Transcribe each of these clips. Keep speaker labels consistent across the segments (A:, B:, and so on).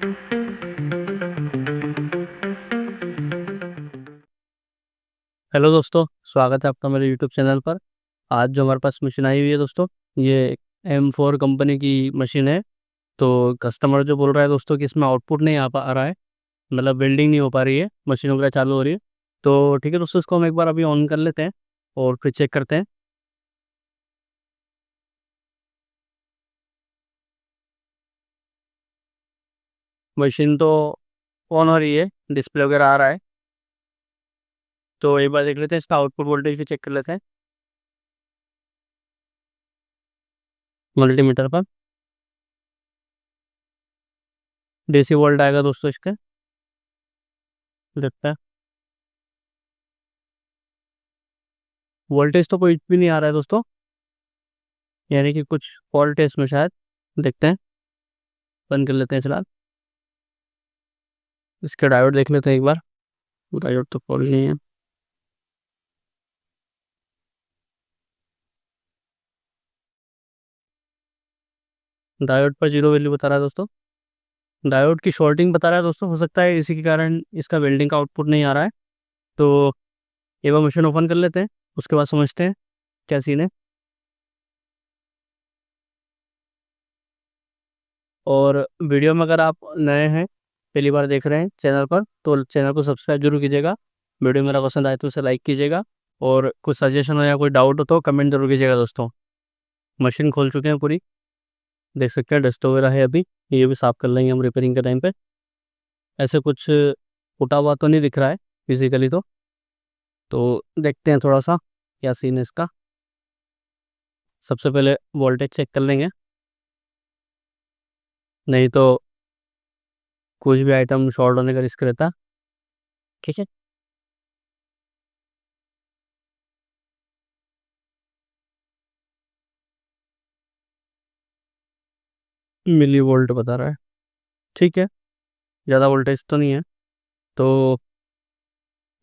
A: Hello दोस्तों, स्वागत है आपका मेरे यूट्यूब चैनल पर। आज जो हमारे पास मशीन आई हुई है दोस्तों, ये M4 कंपनी की मशीन है। तो कस्टमर जो बोल रहा है दोस्तों कि इसमें आउटपुट नहीं आ रहा है, मतलब वेल्डिंग नहीं हो पा रही है, मशीन वगैरह चालू हो रही है। तो ठीक है दोस्तों, इसको हम एक बार अभी ऑन कर लेते हैं और फिर चेक करते हैं। मशीन तो ऑन हो रही है, डिस्प्ले वगैरह आ रहा है। तो एक बार देख लेते हैं, इसका आउटपुट वोल्टेज भी चेक कर लेते हैं मल्टीमीटर पर। DC वोल्ट आएगा दोस्तों इसके, देखते हैं। वोल्टेज तो कोई भी नहीं आ रहा है दोस्तों, यानी कि कुछ फॉल्ट है इसमें शायद। देखते हैं, बंद कर लेते हैं फिलहाल। इसके डायोड देख लेते हैं एक बार। डायोड तो फॉल्ट नहीं है। डायोड पर जीरो वैल्यू बता रहा है दोस्तों। डायोड की शॉर्टिंग बता रहा है दोस्तों, हो सकता है इसी के कारण इसका वेल्डिंग का आउटपुट नहीं आ रहा है। तो एक बार मशीन ओपन कर लेते हैं, उसके बाद समझते हैं क्या सीन है। और वीडियो में अगर आप नए हैं, पहली बार देख रहे हैं चैनल पर, तो चैनल को सब्सक्राइब जरूर कीजिएगा। वीडियो मेरा पसंद आए तो उसे लाइक कीजिएगा। और कुछ सजेशन हो या कोई डाउट हो तो कमेंट जरूर कीजिएगा दोस्तों। मशीन खोल चुके हैं पूरी, देख सकते हैं डस्ट वगैरह है अभी। ये भी साफ़ कर लेंगे हम रिपेयरिंग के टाइम पे। ऐसे कुछ फूटा हुआ तो नहीं दिख रहा है फिजिकली तो देखते हैं थोड़ा सा क्या सीन है इसका। सबसे पहले वोल्टेज चेक कर लेंगे, नहीं तो कुछ भी आइटम शॉर्ट होने का रिस्क रहता है। ठीक है। मिली वोल्ट बता रहा है, ठीक है। ज़्यादा वोल्टेज तो नहीं है। तो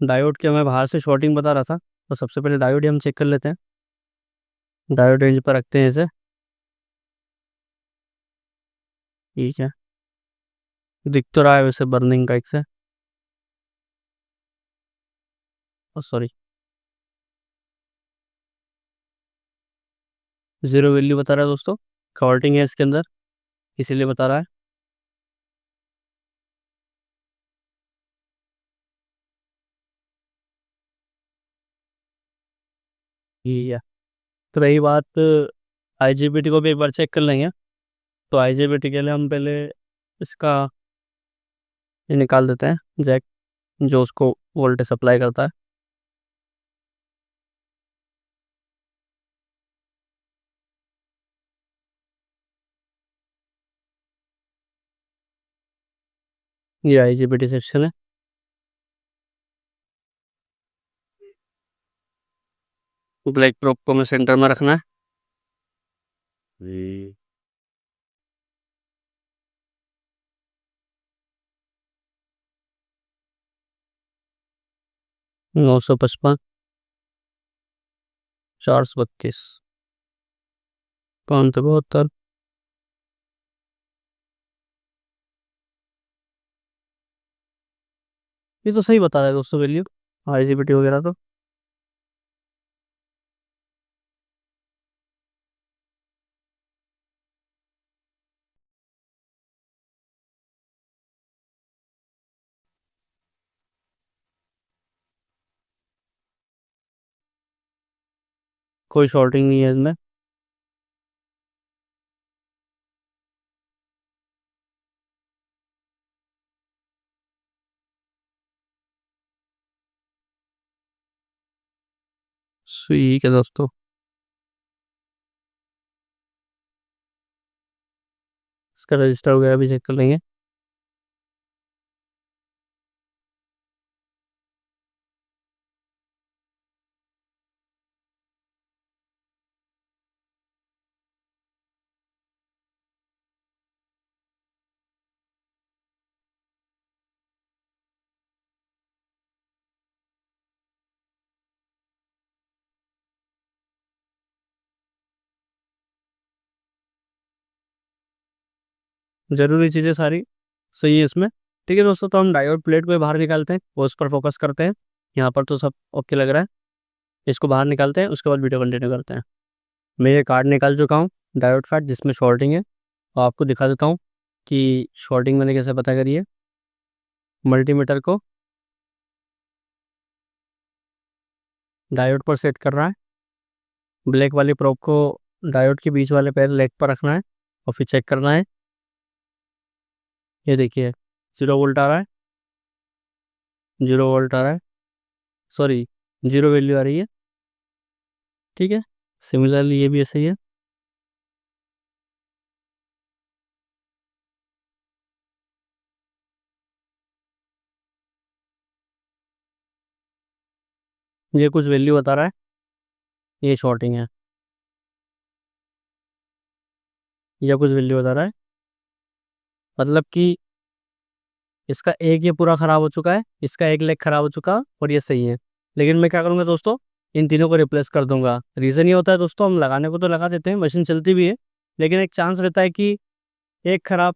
A: डायोड के मैं बाहर से शॉर्टिंग बता रहा था, तो सबसे पहले डायोड ही हम चेक कर लेते हैं। डायोड रेंज पर रखते हैं इसे। ठीक है, दिख तो रहा है वैसे बर्निंग का एक से। सॉरी, जीरो वैल्यू बता रहा है दोस्तों। शॉर्टिंग है इसके अंदर, इसीलिए बता रहा है। ठीक है। तो रही बात IGBT को भी एक बार चेक कर लेंगे। तो IGBT के लिए हम पहले इसका ये निकाल देते हैं जैक, जो उसको वोल्टेज सप्लाई करता है। ये IGBT सेक्शन है। ब्लैक प्रोब को हमें सेंटर में रखना है। जी। 955, 432, 572। ये तो सही बता रहा है दोस्तों वैल्यू, IGBT वगैरह तो। कोई शॉर्टिंग नहीं है इसमें। ठीक है दोस्तों, इसका रजिस्टर वगैरह भी चेक कर लेंगे। ज़रूरी चीज़ें सारी सही है इसमें। ठीक है दोस्तों, तो हम डायोड प्लेट को बाहर निकालते हैं और उस पर फोकस करते हैं। यहाँ पर तो सब ओके लग रहा है, इसको बाहर निकालते हैं, उसके बाद वीडियो कंटिन्यू करते हैं। मैं ये कार्ड निकाल चुका हूँ, डायोड कार्ड जिसमें शॉर्टिंग है, और आपको दिखा देता हूँ कि शॉर्टिंग मैंने कैसे पता करी है। मल्टीमीटर को डायोड पर सेट कर रहा है, ब्लैक वाली प्रोब को डायोड के बीच वाले पैर लेग पर रखना है और फिर चेक करना है। ये देखिए 0 वोल्ट आ रहा है, 0 वोल्ट आ रहा है, सॉरी 0 वैल्यू आ रही है। ठीक है, सिमिलरली ये भी ऐसे ही है। ये कुछ वैल्यू बता रहा है, ये शॉर्टिंग है। ये कुछ वैल्यू बता रहा है, मतलब कि इसका एक ये पूरा ख़राब हो चुका है, इसका एक लेग ख़राब हो चुका, और ये सही है। लेकिन मैं क्या करूँगा दोस्तों, इन तीनों को रिप्लेस कर दूंगा। रीज़न ये होता है दोस्तों, हम लगाने को तो लगा देते हैं, मशीन चलती भी है, लेकिन एक चांस रहता है कि एक खराब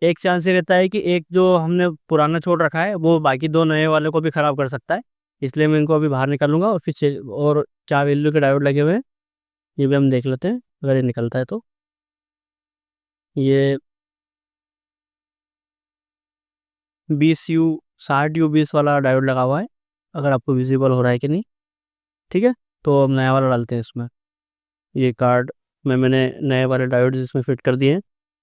A: एक चांस ये रहता है कि एक जो हमने पुराना छोड़ रखा है वो बाकी दो नए वाले को भी ख़राब कर सकता है। इसलिए मैं इनको अभी बाहर निकालूंगा, और फिर और 4 वैल्यू के डायोड लगे हुए हैं, ये भी हम देख लेते हैं अगर ये निकलता है तो। ये 20U 60U 20 वाला डायोड लगा हुआ है, अगर आपको विजिबल हो रहा है कि नहीं। ठीक है, तो अब नया वाला डालते हैं इसमें। ये कार्ड में मैंने नए वाले डायोड इसमें फिट कर दिए हैं।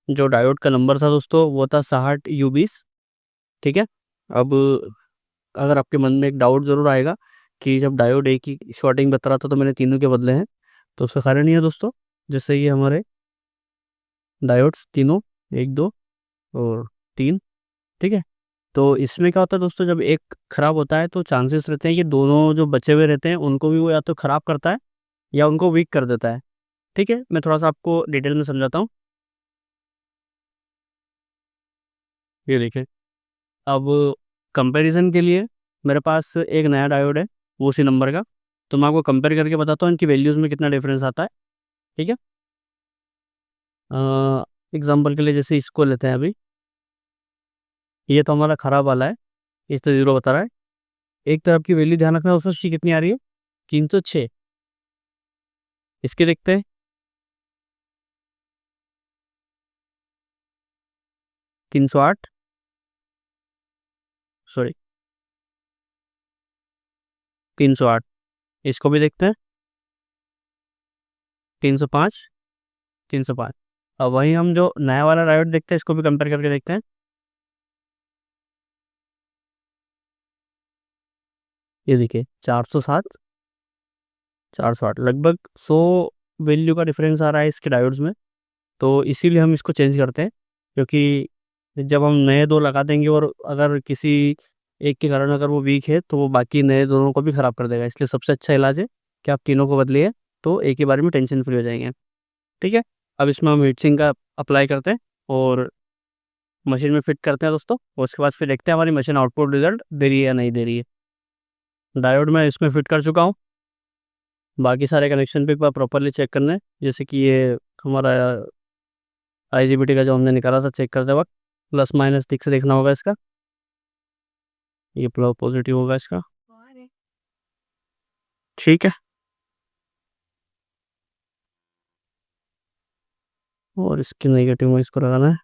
A: जो डायोड का नंबर था दोस्तों वो था 60U 20। ठीक है, अब अगर आपके मन में एक डाउट ज़रूर आएगा कि जब डायोड एक ही शॉर्टिंग बता रहा था तो मैंने तीनों के बदले हैं, तो उसका कारण ये है दोस्तों, जैसे ये हमारे डायोड्स तीनों 1 2 और 3। ठीक है, तो इसमें क्या होता है दोस्तों, जब एक ख़राब होता है तो चांसेस रहते हैं कि दोनों जो बचे हुए रहते हैं उनको भी वो या तो ख़राब करता है या उनको वीक कर देता है। ठीक है, मैं थोड़ा सा आपको डिटेल में समझाता हूँ। ये देखिए, अब कंपैरिजन के लिए मेरे पास एक नया डायोड है, वो उसी नंबर का, तो मैं आपको कंपेयर करके बताता हूँ इनकी वैल्यूज़ में कितना डिफरेंस आता है। ठीक है, एग्जांपल के लिए जैसे इसको लेते हैं अभी, ये तो हमारा ख़राब वाला है, इस तो 0 बता रहा है। एक तरफ की वैल्यू ध्यान रखना दोस्तों, उसकी कितनी आ रही है, 306। इसके देखते हैं, 308, सॉरी 308। इसको भी देखते हैं, 305, 305। अब वही हम जो नया वाला डायोड देखते हैं इसको भी कंपेयर करके देखते हैं। ये देखिए 407, 408, लगभग 100 वैल्यू का डिफरेंस आ रहा है इसके डायोड्स में। तो इसीलिए हम इसको चेंज करते हैं, क्योंकि जब हम नए दो लगा देंगे और अगर किसी एक के कारण अगर वो वीक है तो वो बाकी नए दोनों को भी ख़राब कर देगा। इसलिए सबसे अच्छा इलाज है कि आप तीनों को बदलिए, तो एक ही बार में टेंशन फ्री हो जाएंगे। ठीक है, अब इसमें हम हीट सिंक का अप्लाई करते हैं और मशीन में फिट करते हैं दोस्तों, और उसके बाद फिर देखते हैं हमारी मशीन आउटपुट रिजल्ट दे रही है या नहीं दे रही है। डायोड मैं इसमें फिट कर चुका हूँ, बाकी सारे कनेक्शन भी एक बार प्रॉपरली चेक करना है, जैसे कि ये हमारा IGBT का जो हमने निकाला था चेक करते वक्त प्लस माइनस ठीक से देखना होगा इसका। ये प्लस पॉजिटिव होगा इसका। ठीक है, और इसकी नेगेटिव में इसको लगाना है,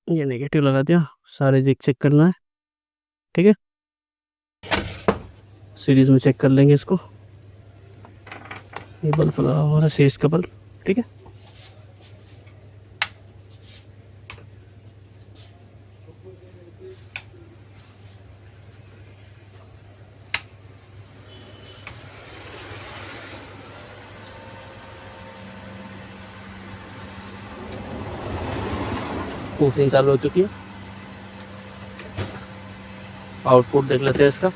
A: ये नेगेटिव लगा दिया। सारे जिग चेक करना है। ठीक है, सीरीज में चेक कर लेंगे इसको। ये बल्ब लगा हुआ है, सीरीज का बल्ब। ठीक है, कोसिंग चालू हो चुकी है। आउटपुट देख लेते हैं इसका।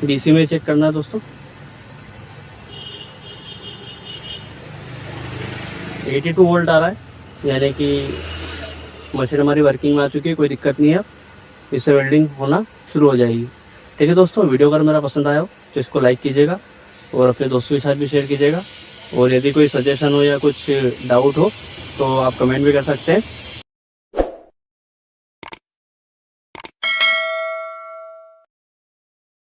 A: DC में चेक करना है दोस्तों, 82 वोल्ट आ रहा है, यानी कि मशीन हमारी वर्किंग में आ चुकी है, कोई दिक्कत नहीं है, इससे वेल्डिंग होना शुरू हो जाएगी। ठीक है दोस्तों, वीडियो अगर मेरा पसंद आया हो तो इसको लाइक कीजिएगा और अपने दोस्तों के साथ भी शेयर कीजिएगा। और यदि कोई सजेशन हो या कुछ डाउट हो तो आप कमेंट भी कर सकते हैं।